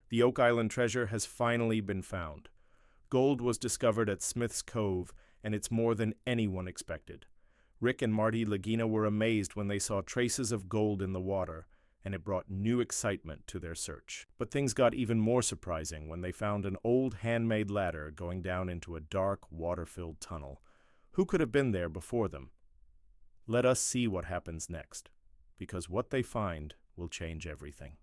The Oak Island treasure has finally been found. Gold was discovered at Smith's Cove, and it's more than anyone expected. Rick and Marty Lagina were amazed when they saw traces of gold in the water, and it brought new excitement to their search. But things got even more surprising when they found an old handmade ladder going down into a dark, water-filled tunnel. Who could have been there before them? Let us see what happens next, because what they find will change everything.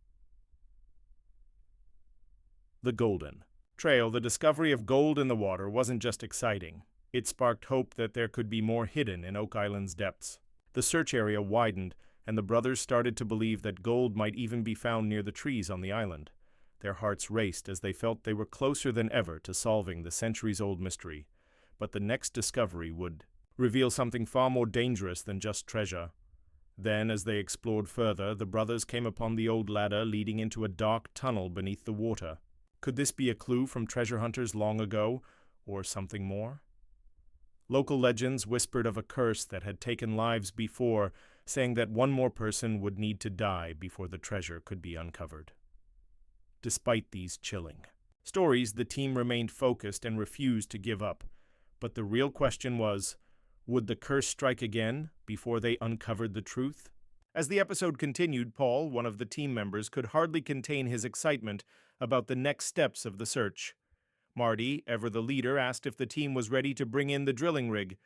The Golden Trail. The discovery of gold in the water wasn't just exciting. It sparked hope that there could be more hidden in Oak Island's depths. The search area widened, and the brothers started to believe that gold might even be found near the trees on the island. Their hearts raced as they felt they were closer than ever to solving the centuries-old mystery. But the next discovery would reveal something far more dangerous than just treasure. Then, as they explored further, the brothers came upon the old ladder leading into a dark tunnel beneath the water. Could this be a clue from treasure hunters long ago, or something more? Local legends whispered of a curse that had taken lives before, saying that one more person would need to die before the treasure could be uncovered. Despite these chilling stories, the team remained focused and refused to give up. But the real question was, would the curse strike again before they uncovered the truth? As the episode continued, Paul, one of the team members, could hardly contain his excitement about the next steps of the search. Marty, ever the leader, asked if the team was ready to bring in the drilling rig.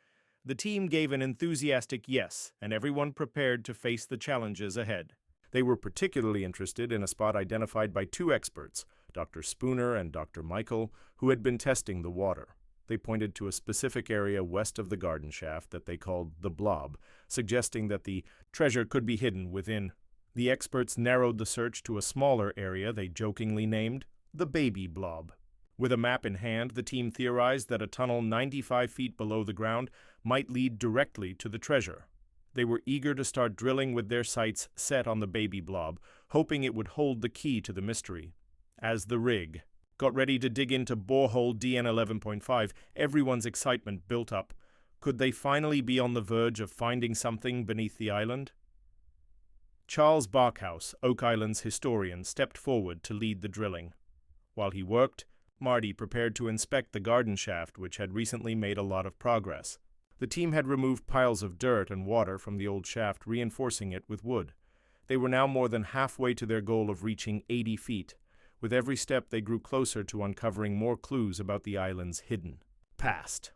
The team gave an enthusiastic yes, and everyone prepared to face the challenges ahead. They were particularly interested in a spot identified by two experts, Dr. Spooner and Dr. Michael, who had been testing the water. They pointed to a specific area west of the garden shaft that they called the Blob, suggesting that the treasure could be hidden within. The experts narrowed the search to a smaller area they jokingly named the Baby Blob. With a map in hand, the team theorized that a tunnel 95 feet below the ground might lead directly to the treasure. They were eager to start drilling with their sights set on the Baby Blob, hoping it would hold the key to the mystery. As the rig got ready to dig into borehole DN 11.5, everyone's excitement built up. Could they finally be on the verge of finding something beneath the island? Charles Barkhouse, Oak Island's historian, stepped forward to lead the drilling. While he worked, Marty prepared to inspect the garden shaft, which had recently made a lot of progress. The team had removed piles of dirt and water from the old shaft, reinforcing it with wood. They were now more than halfway to their goal of reaching 80 feet. With every step, they grew closer to uncovering more clues about the island's hidden past.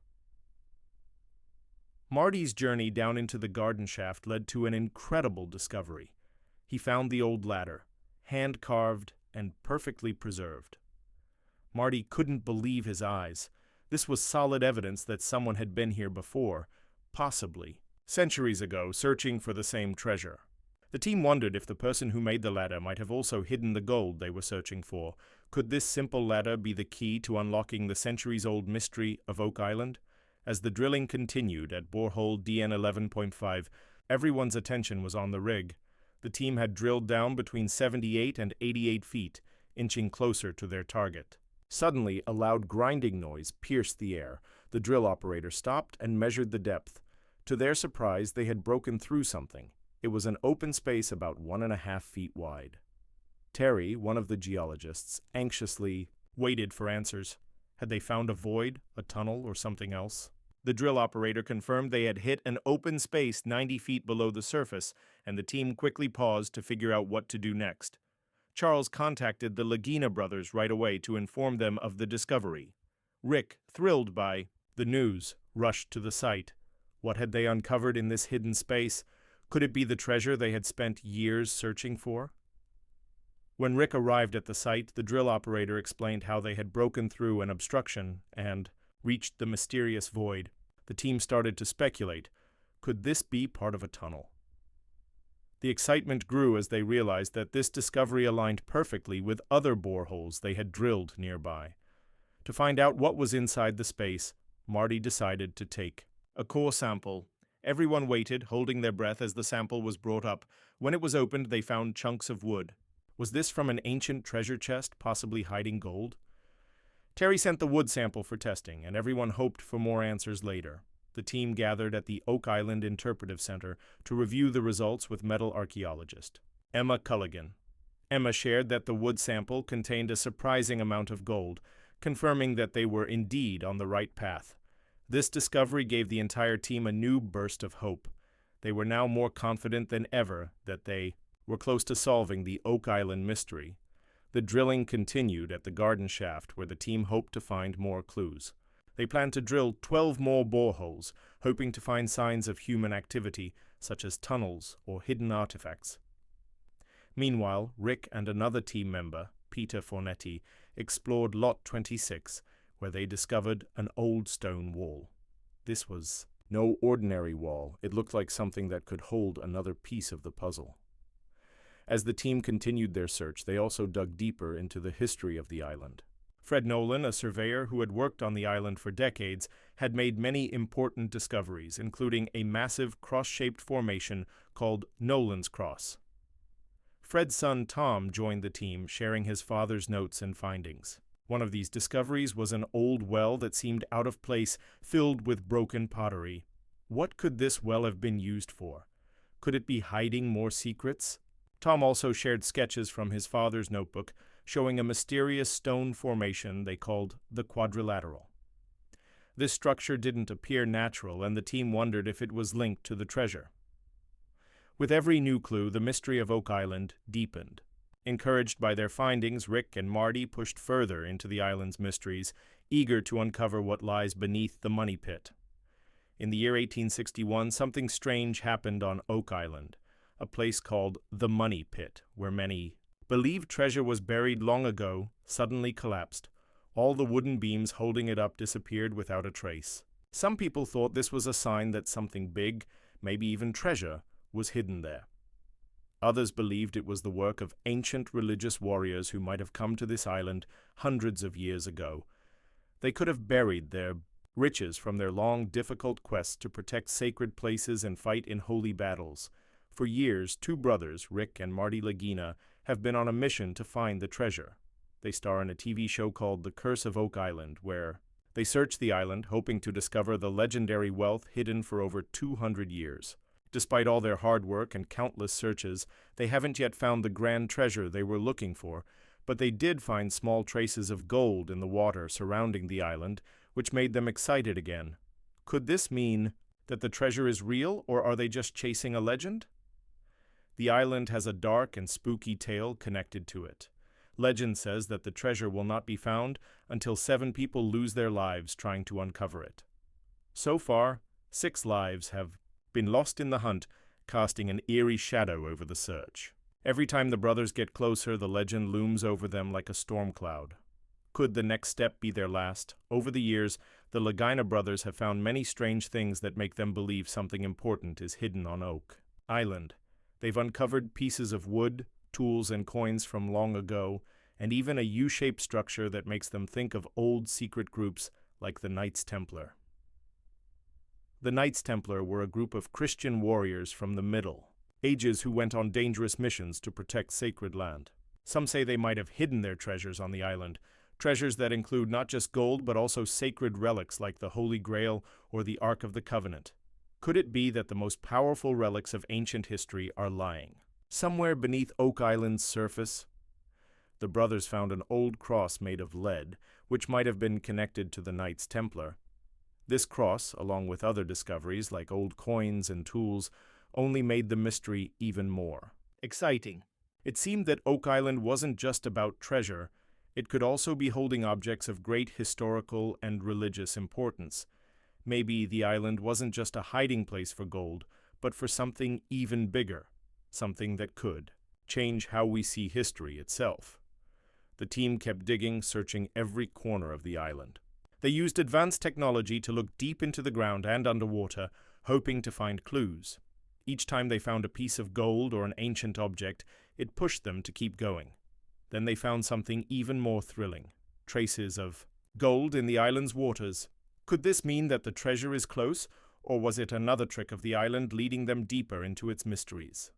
Marty's journey down into the garden shaft led to an incredible discovery. He found the old ladder, hand-carved and perfectly preserved. Marty couldn't believe his eyes. This was solid evidence that someone had been here before, possibly centuries ago, searching for the same treasure. The team wondered if the person who made the ladder might have also hidden the gold they were searching for. Could this simple ladder be the key to unlocking the centuries-old mystery of Oak Island? As the drilling continued at borehole DN 11.5, everyone's attention was on the rig. The team had drilled down between 78 and 88 feet, inching closer to their target. Suddenly, a loud grinding noise pierced the air. The drill operator stopped and measured the depth. To their surprise, they had broken through something. It was an open space about 1.5 feet wide. Terry, one of the geologists, anxiously waited for answers. Had they found a void, a tunnel, or something else? The drill operator confirmed they had hit an open space 90 feet below the surface, and the team quickly paused to figure out what to do next. Charles contacted the Lagina brothers right away to inform them of the discovery. Rick, thrilled by the news, rushed to the site. What had they uncovered in this hidden space? Could it be the treasure they had spent years searching for? When Rick arrived at the site, the drill operator explained how they had broken through an obstruction and reached the mysterious void. The team started to speculate. Could this be part of a tunnel? The excitement grew as they realized that this discovery aligned perfectly with other boreholes they had drilled nearby. To find out what was inside the space, Marty decided to take a core sample. Everyone waited, holding their breath as the sample was brought up. When it was opened, they found chunks of wood. Was this from an ancient treasure chest, possibly hiding gold? Terry sent the wood sample for testing, and everyone hoped for more answers later. The team gathered at the Oak Island Interpretive Center to review the results with metal archaeologist Emma Culligan. Emma shared that the wood sample contained a surprising amount of gold, confirming that they were indeed on the right path. This discovery gave the entire team a new burst of hope. They were now more confident than ever that they were close to solving the Oak Island mystery. The drilling continued at the garden shaft, where the team hoped to find more clues. They planned to drill 12 more boreholes, hoping to find signs of human activity, such as tunnels or hidden artifacts. Meanwhile, Rick and another team member, Peter Fornetti, explored Lot 26, where they discovered an old stone wall. This was no ordinary wall. It looked like something that could hold another piece of the puzzle. As the team continued their search, they also dug deeper into the history of the island. Fred Nolan, a surveyor who had worked on the island for decades, had made many important discoveries, including a massive cross-shaped formation called Nolan's Cross. Fred's son Tom joined the team, sharing his father's notes and findings. One of these discoveries was an old well that seemed out of place, filled with broken pottery. What could this well have been used for? Could it be hiding more secrets? Tom also shared sketches from his father's notebook, showing a mysterious stone formation they called the Quadrilateral. This structure didn't appear natural, and the team wondered if it was linked to the treasure. With every new clue, the mystery of Oak Island deepened. Encouraged by their findings, Rick and Marty pushed further into the island's mysteries, eager to uncover what lies beneath the money pit. In the year 1861, something strange happened on Oak Island, a place called the Money Pit, where many believed treasure was buried long ago, suddenly collapsed. All the wooden beams holding it up disappeared without a trace. Some people thought this was a sign that something big, maybe even treasure, was hidden there. Others believed it was the work of ancient religious warriors who might have come to this island hundreds of years ago. They could have buried their riches from their long, difficult quests to protect sacred places and fight in holy battles. For years, two brothers, Rick and Marty Lagina, have been on a mission to find the treasure. They star in a TV show called The Curse of Oak Island, where they search the island, hoping to discover the legendary wealth hidden for over 200 years. Despite all their hard work and countless searches, they haven't yet found the grand treasure they were looking for, but they did find small traces of gold in the water surrounding the island, which made them excited again. Could this mean that the treasure is real, or are they just chasing a legend? The island has a dark and spooky tale connected to it. Legend says that the treasure will not be found until 7 people lose their lives trying to uncover it. So far, 6 lives have been lost in the hunt, casting an eerie shadow over the search. Every time the brothers get closer, the legend looms over them like a storm cloud. Could the next step be their last? Over the years, the Lagina brothers have found many strange things that make them believe something important is hidden on Oak Island. They've uncovered pieces of wood, tools, and coins from long ago, and even a U-shaped structure that makes them think of old secret groups like the Knights Templar. The Knights Templar were a group of Christian warriors from the Middle Ages who went on dangerous missions to protect sacred land. Some say they might have hidden their treasures on the island, treasures that include not just gold but also sacred relics like the Holy Grail or the Ark of the Covenant. Could it be that the most powerful relics of ancient history are lying somewhere beneath Oak Island's surface? The brothers found an old cross made of lead, which might have been connected to the Knights Templar. This cross, along with other discoveries like old coins and tools, only made the mystery even more exciting. It seemed that Oak Island wasn't just about treasure. It could also be holding objects of great historical and religious importance. Maybe the island wasn't just a hiding place for gold, but for something even bigger, something that could change how we see history itself. The team kept digging, searching every corner of the island. They used advanced technology to look deep into the ground and underwater, hoping to find clues. Each time they found a piece of gold or an ancient object, it pushed them to keep going. Then they found something even more thrilling: traces of gold in the island's waters. Could this mean that the treasure is close, or was it another trick of the island leading them deeper into its mysteries?